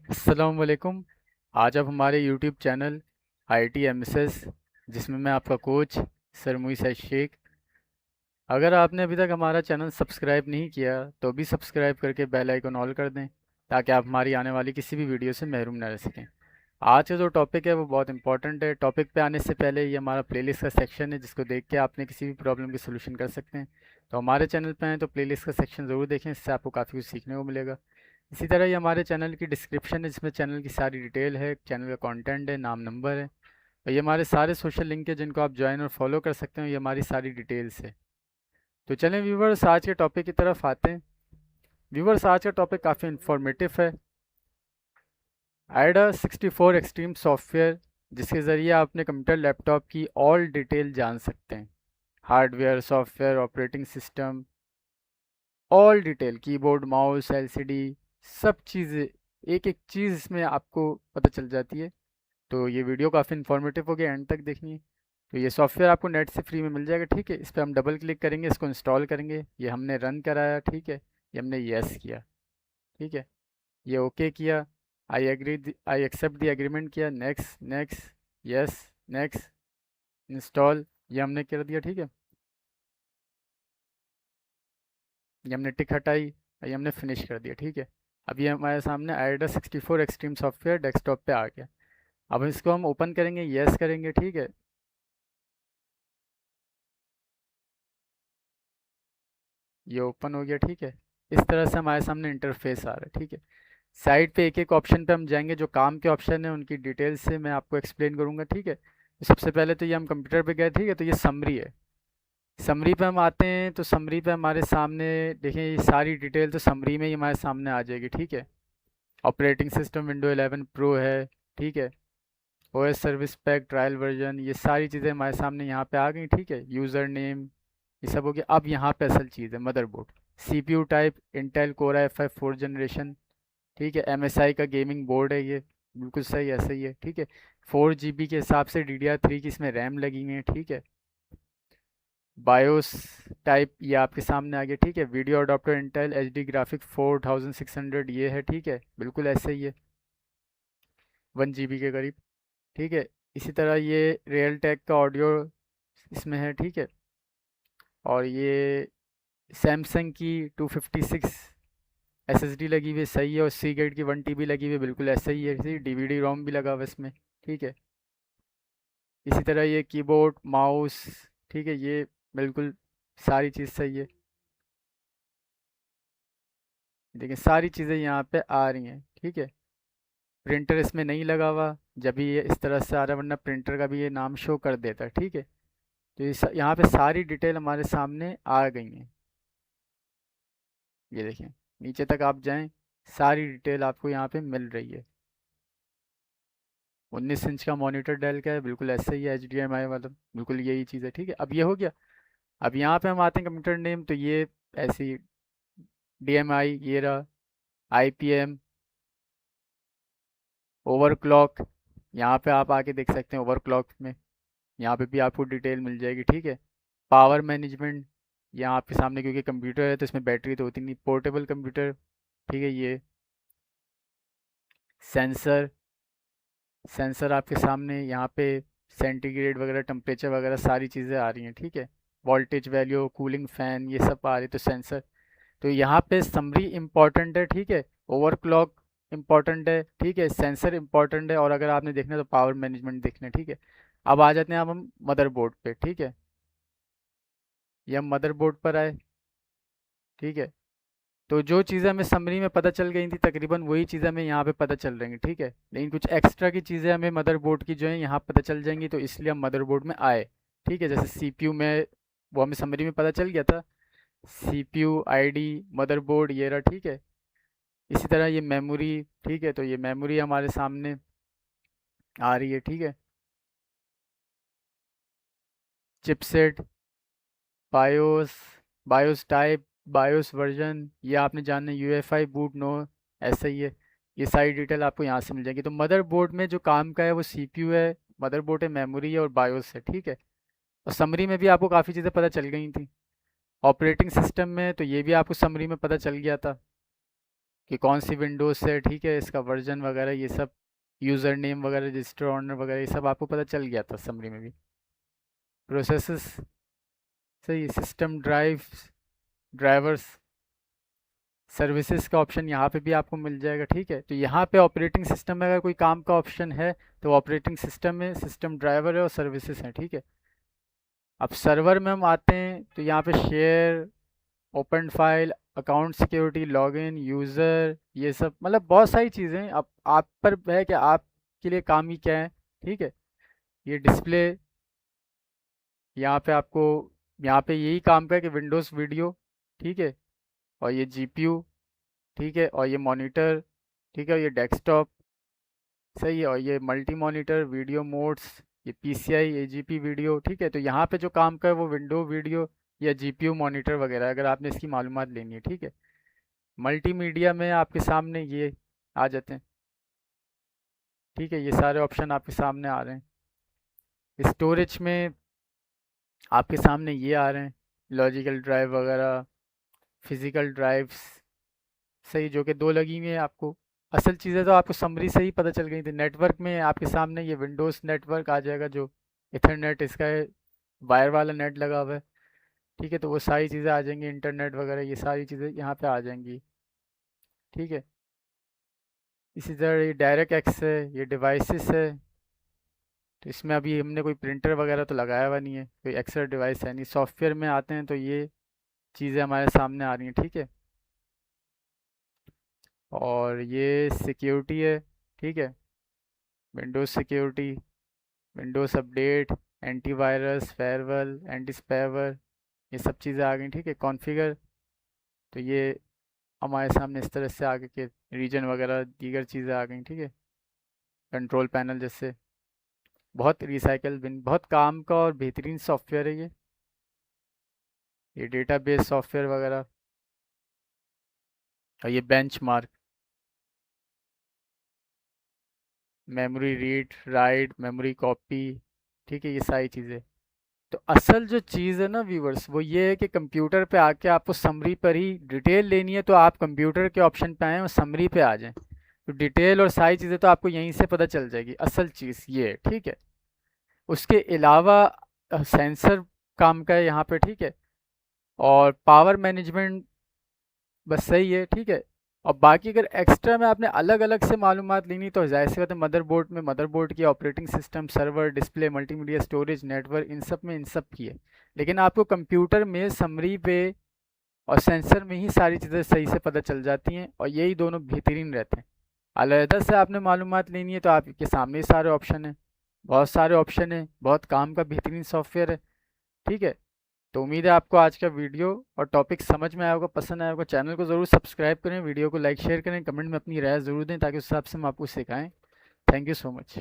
अस्सलाम वालेकुम। आज आप हमारे यूट्यूब चैनल आईटी एमएसएस, जिसमें मैं आपका कोच सर मुईस शेख। अगर आपने अभी तक हमारा चैनल सब्सक्राइब नहीं किया तो भी सब्सक्राइब करके बेल आइकन ऑल कर दें, ताकि आप हमारी आने वाली किसी भी वीडियो से महरूम न रह सकें। आज का जो टॉपिक है वो बहुत इंपॉर्टेंट है। टॉपिक पे आने से पहले ये हमारा प्लेलिस्ट का सेक्शन है, जिसको देख के आपने किसी भी प्रॉब्लम की सोल्यूशन कर सकते हैं। तो हमारे चैनल पे हैं तो प्लेलिस्ट का सेक्शन ज़रूर देखें, इससे आपको काफ़ी कुछ सीखने को मिलेगा। इसी तरह ये हमारे चैनल की डिस्क्रिप्शन है, जिसमें चैनल की सारी डिटेल है, चैनल का कंटेंट है, नाम नंबर है, और ये हमारे सारे सोशल लिंक है जिनको आप ज्वाइन और फॉलो कर सकते हैं। ये हमारी सारी डिटेल्स है। तो चलें व्यूवर्स, आज के टॉपिक की तरफ आते हैं। व्यूवर्स, आज का टॉपिक काफ़ी इन्फॉर्मेटिव है। AIDA 64 एक्सट्रीम सॉफ्टवेयर, जिसके ज़रिए आप अपने कंप्यूटर लैपटॉप की ऑल डिटेल जान सकते हैं। Hardware, software, operating system, all detail, keyboard, mouse, LCD, सब चीज़ें, एक एक चीज़ इसमें आपको पता चल जाती है। तो ये वीडियो काफ़ी इन्फॉर्मेटिव हो गया, एंड तक देखनी है। तो ये सॉफ्टवेयर आपको नेट से फ्री में मिल जाएगा, ठीक है। इस पर हम डबल क्लिक करेंगे, इसको इंस्टॉल करेंगे। ये हमने रन कराया, ठीक है। ये हमने यस किया, ठीक है। ये ओके किया, आई एक्सेप्ट द एग्रीमेंट किया, next next, yes, next, install, ये हमने कर दिया, ठीक है। ये हमने टिक हटाई, ये हमने फिनिश कर दिया, ठीक है। अब ये हमारे सामने AIDA 64 एक्सट्रीम सॉफ्टवेयर डेस्कटॉप पे आ गया। अब इसको हम ओपन करेंगे, यस करेंगे, ठीक है। ये ओपन हो गया, ठीक है। इस तरह से हमारे सामने इंटरफेस आ रहा है, ठीक है। साइड पे एक एक ऑप्शन पे हम जाएंगे, जो काम के ऑप्शन है उनकी डिटेल से मैं आपको एक्सप्लेन करूंगा, ठीक है। तो सबसे पहले तो ये हम कंप्यूटर पे गए, ठीक है। तो ये समरी है। समरी पे हम आते हैं, तो समरी पे हमारे सामने देखें, ये सारी डिटेल तो समरी में ही हमारे सामने आ जाएगी, ठीक है। ऑपरेटिंग सिस्टम विंडो 11 प्रो है, ठीक है। OS service pack trial version, ये सारी चीज़ें हमारे सामने यहाँ पे आ गई, ठीक है। यूज़र नेम, ये सब हो गया। अब यहाँ पे असल चीज़ है, motherboard. CPU type Intel core i5 4th generation, ठीक है। एमएसआई का गेमिंग बोर्ड है ये, बिल्कुल सही, ऐसा ही है, ठीक है। 4 GB के हिसाब से DDR3 की इसमें रैम लगी हुई है, ठीक है। बायोस टाइप ये आपके सामने आ गया, ठीक है। Video adapter Intel HD graphic 4600, ये है, ठीक है, बिल्कुल ऐसे ही है, 1 GB के करीब, ठीक है। इसी तरह ये रियल टेक का ऑडियो इसमें है, ठीक है। और ये सैमसंग की 256 SSD लगी हुई है, सही है। और सी गेट की 1 TB लगी हुई है, बिल्कुल ऐसा ही है, इसी DVD रोम भी लगा हुआ है इसमें, ठीक है। इसी तरह ये कीबोर्ड, माउस, ठीक है, ये बिल्कुल सारी चीज़ सही है। देखिए सारी चीज़ें यहाँ पे आ रही हैं, ठीक है। प्रिंटर इसमें नहीं लगा हुआ, जब भी ये इस तरह से आ रहा है, वरना प्रिंटर का भी ये नाम शो कर देता है, ठीक है। तो यहाँ पे सारी डिटेल हमारे सामने आ गई हैं। ये देखें, नीचे तक आप जाएं, सारी डिटेल आपको यहाँ पे मिल रही है। 19 इंच का मॉनिटर डेल का है, बिल्कुल ऐसे ही है, HDMI वाला, बिल्कुल यही चीज़ है, ठीक है। अब ये हो गया। अब यहाँ पे हम आते हैं कंप्यूटर नेम, तो ये ऐसी DMI, ये रहा, IPM, ओवरक्लॉक, यहाँ पे आप आके देख सकते हैं। ओवरक्लॉक में यहाँ पे भी आपको डिटेल मिल जाएगी, ठीक है। पावर मैनेजमेंट, यहाँ आपके सामने, क्योंकि कंप्यूटर है तो इसमें बैटरी तो होती नहीं, पोर्टेबल कंप्यूटर, ठीक है। ये सेंसर, सेंसर आपके सामने यहाँ पे सेंटीग्रेड वगैरह, टेम्परेचर वगैरह सारी चीज़ें आ रही हैं, ठीक है। वोल्टेज वैल्यू, कूलिंग फैन, ये सब आ रही है, तो सेंसर। तो यहाँ पे समरी इम्पॉर्टेंट है, ठीक है। ओवरक्लॉक इम्पॉर्टेंट है, ठीक है। सेंसर इम्पॉर्टेंट है, और अगर आपने देखना है तो पावर मैनेजमेंट देखना है, ठीक है। अब आ जाते हैं, अब हम मदरबोर्ड पे, ठीक है। ये हम मदरबोर्ड पर आए, ठीक है। तो जो चीज़ें हमें समरी में पता चल गई थी, तकरीबन वही चीज़ें हमें यहाँ पे पता चल रही हैं, ठीक है। लेकिन कुछ एक्स्ट्रा की चीज़ें हमें मदरबोर्ड की जो है यहाँ पता चल जाएंगी, तो इसलिए हम मदरबोर्ड में आए, ठीक है। जैसे सीपीयू में, वो हमें समरी में पता चल गया था, सीपीयू आईडी, मदरबोर्ड, ये रहा, ठीक है। इसी तरह ये मेमोरी, ठीक है। तो ये मेमोरी हमारे सामने आ रही है, ठीक है। Chipset, BIOS, BIOS type, BIOS version, ये आपने जानना है, यूएफआई बूट, नो, ऐसा ही है। ये सारी डिटेल आपको यहाँ से मिल जाएगी। तो मदरबोर्ड में जो काम का है वो सीपीयू है, मदरबोर्ड है, मेमोरी है, और बायोस है, ठीक है। और समरी में भी आपको काफ़ी चीज़ें पता चल गई थी। ऑपरेटिंग सिस्टम में तो ये भी आपको समरी में पता चल गया था। कि कौन सी विंडोज़ से, ठीक है, इसका वर्जन वगैरह ये सब, यूज़र नेम वगैरह, रजिस्टर ऑनर वगैरह, ये सब आपको पता चल गया था समरी में भी। प्रोसेसेस, सही, सिस्टम ड्राइवर्स, सर्विसेज का ऑप्शन यहाँ पे भी आपको मिल जाएगा, ठीक है। तो यहाँ पे ऑपरेटिंग सिस्टम में अगर कोई काम का ऑप्शन है तो ऑपरेटिंग सिस्टम में सिस्टम ड्राइवर है और सर्विसेज हैं, ठीक है। अब सर्वर में हम आते हैं तो यहाँ पे share, open file, account security, login, user, ये सब मतलब बहुत सारी चीज़ें हैं। अब आप पर है कि आपके लिए काम ही क्या है, ठीक है। ये डिस्प्ले, यहाँ पे आपको, यहाँ पे यही काम का है कि विंडोज़ वीडियो, ठीक है, और ये जीपीयू, ठीक है, और ये मॉनिटर, ठीक है, और ये डेस्कटॉप, सही है, और ये मल्टी मॉनिटर वीडियो मोड्स, ये पीसीआई एजीपी वीडियो, ठीक है। तो यहाँ पे जो काम का है वो विंडो वीडियो या जीपीयू मॉनिटर वगैरह, अगर आपने इसकी मालूमात लेनी है, ठीक है। मल्टीमीडिया में आपके सामने ये आ जाते हैं, ठीक है, ये सारे ऑप्शन आपके सामने आ रहे हैं। स्टोरेज में आपके सामने ये आ रहे हैं, लॉजिकल ड्राइव वगैरह, फिजिकल ड्राइव्स, सही, जो कि दो लगी हुई है आपको। असल चीज़ें तो आपको समरी से ही पता चल गई थी। नेटवर्क में आपके सामने ये विंडोज़ नेटवर्क आ जाएगा, जो इथरनेट इसका है, वायर वाला नेट लगा हुआ है, ठीक है। तो वो सारी चीज़ें आ जाएंगी, इंटरनेट वगैरह ये सारी चीज़ें यहाँ पे आ जाएंगी, ठीक है। इसी तरह ये डायरेक्ट एक्स है, ये डिवाइसेस है। तो इसमें अभी हमने कोई प्रिंटर वगैरह तो लगाया हुआ नहीं है, कोई एक्स्ट्रा डिवाइस है नहीं। सॉफ्टवेयर में आते हैं तो ये चीज़ें हमारे सामने आ रही हैं, ठीक है। और ये सिक्योरिटी है, ठीक है, Windows security, Windows update, antivirus, firewall, anti spyware, ये सब चीज़ें आ गई, ठीक है। कॉन्फ़िगर, तो ये हमारे सामने इस तरह से आगे के रीजन वगैरह दीगर चीज़ें आ गई, ठीक है। कंट्रोल पैनल जैसे, बहुत रिसाइकल बिन, बहुत काम का और बेहतरीन सॉफ्टवेयर है ये डेटाबेस सॉफ्टवेयर वगैरह, और ये benchmark, memory read write, memory copy, ठीक है, ये सारी चीज़ें। तो असल जो चीज़ है ना व्यूवर्स, वो ये है कि कंप्यूटर पे आके आपको समरी पर ही डिटेल लेनी है तो आप कंप्यूटर के ऑप्शन पे आएँ और समरी पे आ जाएं। तो डिटेल और सारी चीज़ें तो आपको यहीं से पता चल जाएगी, असल चीज़ ये है, ठीक है। उसके अलावा सेंसर काम का है यहाँ पे, ठीक है, और पावर मैनेजमेंट बस, सही है, ठीक है। और बाकी अगर एक्स्ट्रा में आपने अलग अलग से मालूमात लेनी तो जाहिर सी बात है, मदरबोर्ड में मदरबोर्ड की, operating system, server, display, multimedia, storage, network, इन सब की है। लेकिन आपको कंप्यूटर में समरी पे और सेंसर में ही सारी चीज़ें सही से पता चल जाती हैं, और यही दोनों बेहतरीन रहते हैं। अलहदा से आपने मालूमात लेनी है तो आपके सामने ही सारे ऑप्शन हैं, बहुत सारे ऑप्शन हैं, बहुत काम का बेहतरीन सॉफ्टवेयर है, ठीक है। तो उम्मीद है आपको आज का वीडियो और टॉपिक समझ में आया होगा, पसंद आया होगा। चैनल को ज़रूर सब्सक्राइब करें, वीडियो को लाइक शेयर करें, कमेंट में अपनी राय ज़रूर दें ताकि उस हिसाब से हम आपको सिखाएं। Thank you so much.